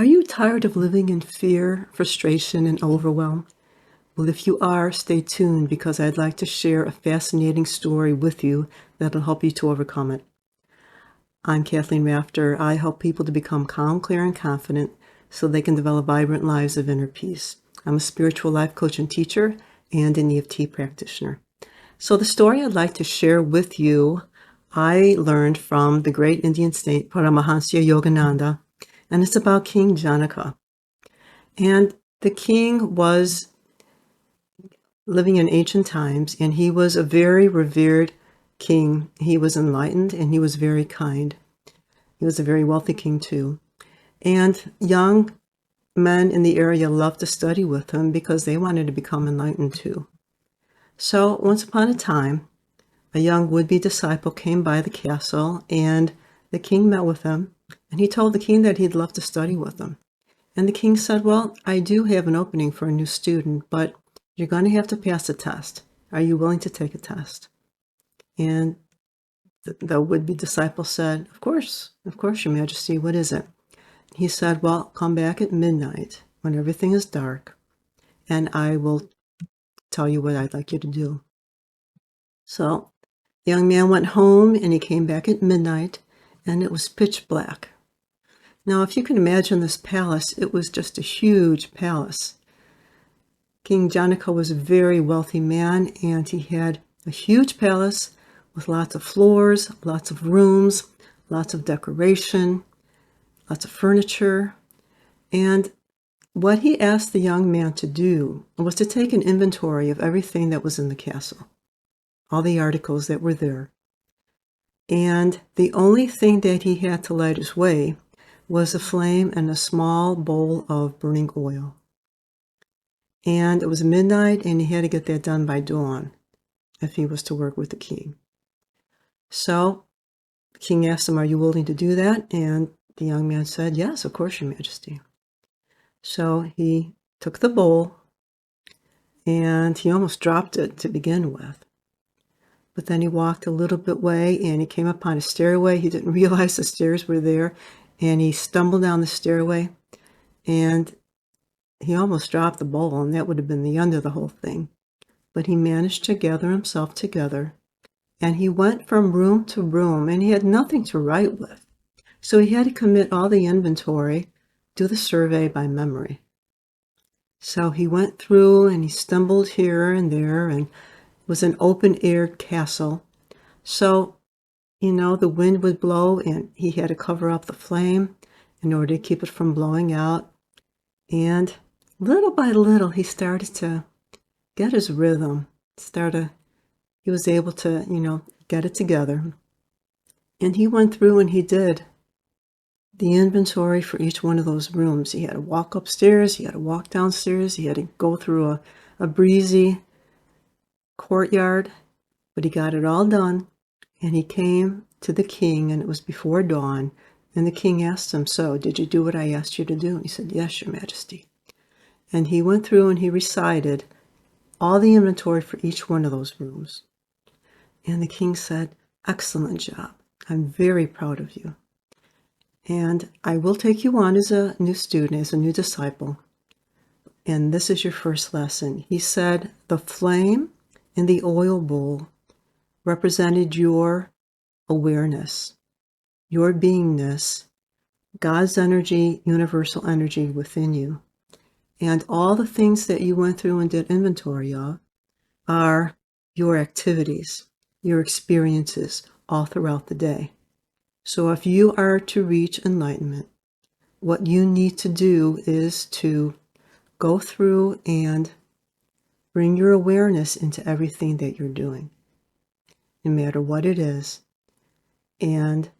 Are you tired of living in fear, frustration, and overwhelm? Well, if you are, stay tuned because I'd like to share a fascinating story with you that'll help you to overcome it. I'm Kathleen Rafter. I help people to become calm, clear, and confident so they can develop vibrant lives of inner peace. I'm a spiritual life coach and teacher and an EFT practitioner. So the story I'd like to share with you, I learned from the great Indian saint Paramahansa Yogananda, and it's about King Janaka. And the king was living in ancient times, and he was a very revered king. He was enlightened, and he was very kind. He was a very wealthy king, too. And young men in the area loved to study with him because they wanted to become enlightened, too. So once upon a time, a young would-be disciple came by the castle, and the king met with him, and he told the king that he'd love to study with him. And the king said, well, I do have an opening for a new student, but you're going to have to pass a test. Are you willing to take a test? And the would-be disciple said, of course, Your Majesty, what is it? He said, well, come back at midnight when everything is dark, and I will tell you what I'd like you to do. So the young man went home, and he came back at midnight, and it was pitch black. Now, if you can imagine this palace, it was just a huge palace. King Janaka was a very wealthy man, and he had a huge palace with lots of floors, lots of rooms, lots of decoration, lots of furniture. And what he asked the young man to do was to take an inventory of everything that was in the castle, all the articles that were there. And the only thing that he had to light his way was a flame and a small bowl of burning oil. And it was midnight, and he had to get that done by dawn if he was to work with the king. So the king asked him, are you willing to do that? And the young man said, yes, of course, Your Majesty. So he took the bowl, and he almost dropped it to begin with. But then he walked a little bit way, and he came upon a stairway. He didn't realize the stairs were there, and he stumbled down the stairway, and he almost dropped the bowl, and that would have been the end of the whole thing. But he managed to gather himself together, and he went from room to room, and he had nothing to write with. So he had to commit all the inventory, do the survey by memory. So he went through, and he stumbled here and there, and it was an open-air castle. So, the wind would blow, and he had to cover up the flame in order to keep it from blowing out. And little by little, he started to get his rhythm. He was able to, get it together. And he went through and he did the inventory for each one of those rooms. He had to walk upstairs, he had to walk downstairs, he had to go through a breezy courtyard, but he got it all done. And he came to the king, and it was before dawn. And the king asked him, so did you do what I asked you to do? And he said, yes, Your Majesty. And he went through and he recited all the inventory for each one of those rooms. And the king said, excellent job. I'm very proud of you. And I will take you on as a new student, as a new disciple. And this is your first lesson. He said, the flame in the oil bowl represented your awareness, your beingness, God's energy, universal energy within you. And all the things that you went through and did inventory of are your activities, your experiences all throughout the day. So if you are to reach enlightenment, what you need to do is to go through and bring your awareness into everything that you're doing, no matter what it is. And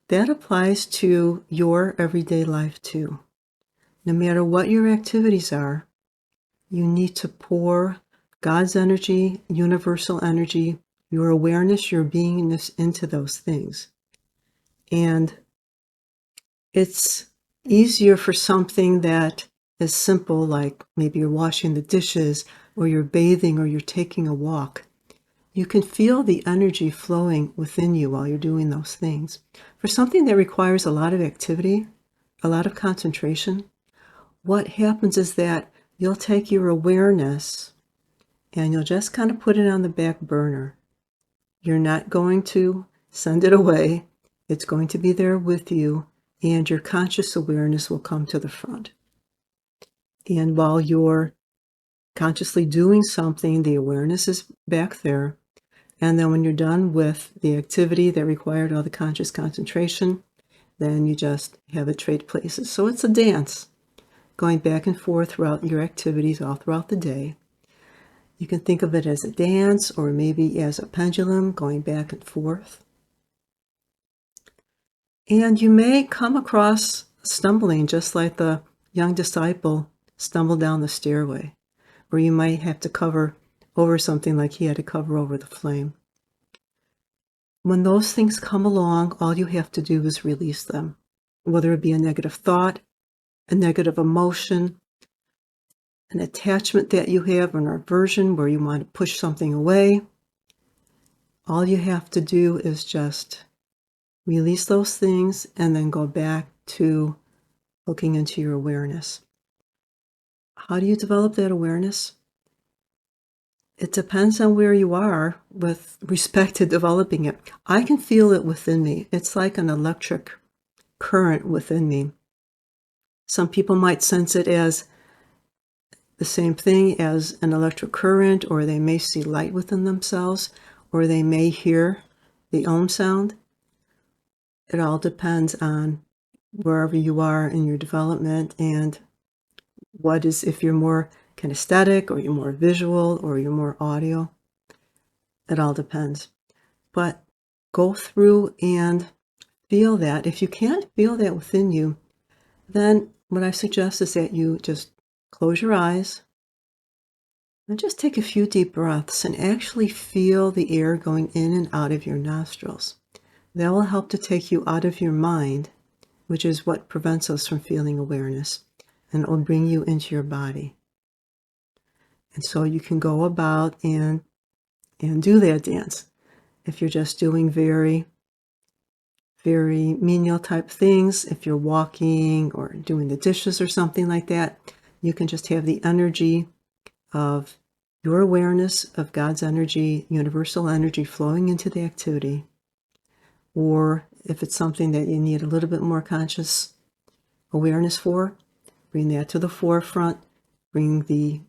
that applies to your everyday life too. No matter what your activities are, you need to pour God's energy, universal energy, your awareness, your beingness into those things. And it's easier for something that is simple, like maybe you're washing the dishes, or you're bathing, or you're taking a walk. You can feel the energy flowing within you while you're doing those things. For something that requires a lot of activity, a lot of concentration, what happens is that you'll take your awareness and you'll just kind of put it on the back burner. You're not going to send it away. It's going to be there with you, and your conscious awareness will come to the front. And while you're consciously doing something, the awareness is back there. And then when you're done with the activity that required all the conscious concentration, then you just have it trade places. So it's a dance going back and forth throughout your activities all throughout the day. You can think of it as a dance or maybe as a pendulum going back and forth. And you may come across stumbling just like the young disciple stumbled down the stairway, where you might have to cover over something like he had to cover over the flame. When those things come along, all you have to do is release them, whether it be a negative thought, a negative emotion, an attachment that you have, an aversion where you want to push something away. All you have to do is just release those things and then go back to looking into your awareness. How do you develop that awareness? It depends on where you are with respect to developing it. I can feel it within me. It's like an electric current within me. Some people might sense it as the same thing as an electric current, or they may see light within themselves, or they may hear the Om sound. It all depends on wherever you are in your development and what is, if you're more kinesthetic or you're more visual or you're more audio. It all depends. But go through and feel that. If you can't feel that within you, then what I suggest is that you just close your eyes and just take a few deep breaths and actually feel the air going in and out of your nostrils. That will help to take you out of your mind, which is what prevents us from feeling awareness, and it will bring you into your body. And so you can go about and do that dance. If you're just doing very, very menial type things, if you're walking or doing the dishes or something like that, you can just have the energy of your awareness of God's energy, universal energy flowing into the activity. Or if it's something that you need a little bit more conscious awareness for, bring that to the forefront, bring the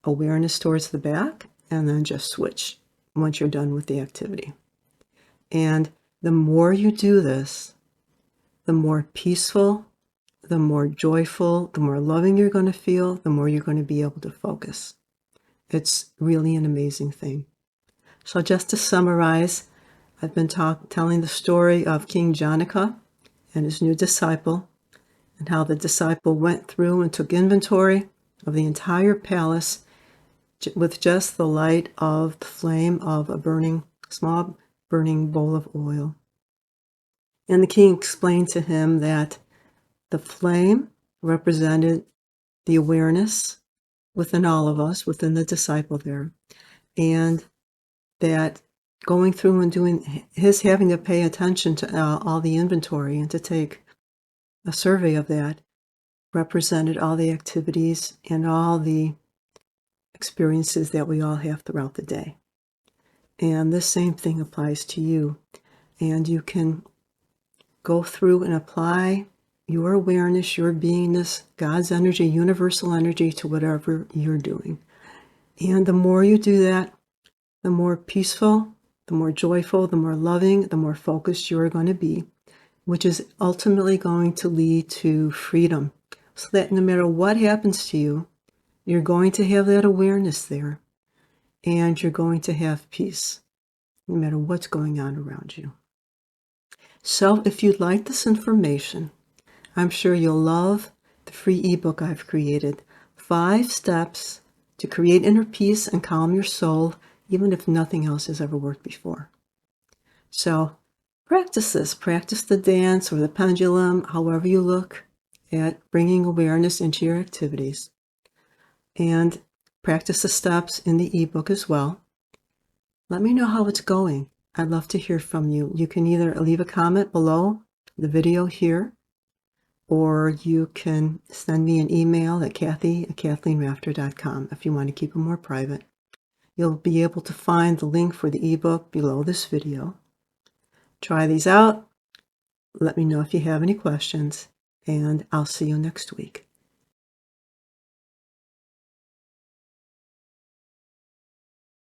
awareness towards the back, and then just switch once you're done with the activity. And the more you do this, the more peaceful, the more joyful, the more loving you're going to feel, the more you're going to be able to focus. It's really an amazing thing. So just to summarize, I've been telling the story of King Janaka and his new disciple, and how the disciple went through and took inventory of the entire palace with just the light of the flame of a small burning bowl of oil. And the king explained to him that the flame represented the awareness within all of us, within the disciple there, and that going through and doing his having to pay attention to all the inventory and to take a survey of that represented all the activities and all the experiences that we all have throughout the day. And this same thing applies to you. And you can go through and apply your awareness, your beingness, God's energy, universal energy to whatever you're doing. And the more you do that, the more peaceful, the more joyful, the more loving, the more focused you're going to be, which is ultimately going to lead to freedom. So that no matter what happens to you, you're going to have that awareness there, and you're going to have peace, no matter what's going on around you. So if you'd like this information, I'm sure you'll love the free ebook I've created, 5 Steps to Create Inner Peace and Calm Your Soul, even if nothing else has ever worked before. So practice this. Practice the dance or the pendulum, however you look at bringing awareness into your activities. And practice the steps in the ebook as well. Let me know how it's going. I'd love to hear from you. You can either leave a comment below the video here, or you can send me an email at kathy@kathleenrafter.com if you want to keep it more private. You'll be able to find the link for the ebook below this video. Try these out. Let me know if you have any questions, and I'll see you next week.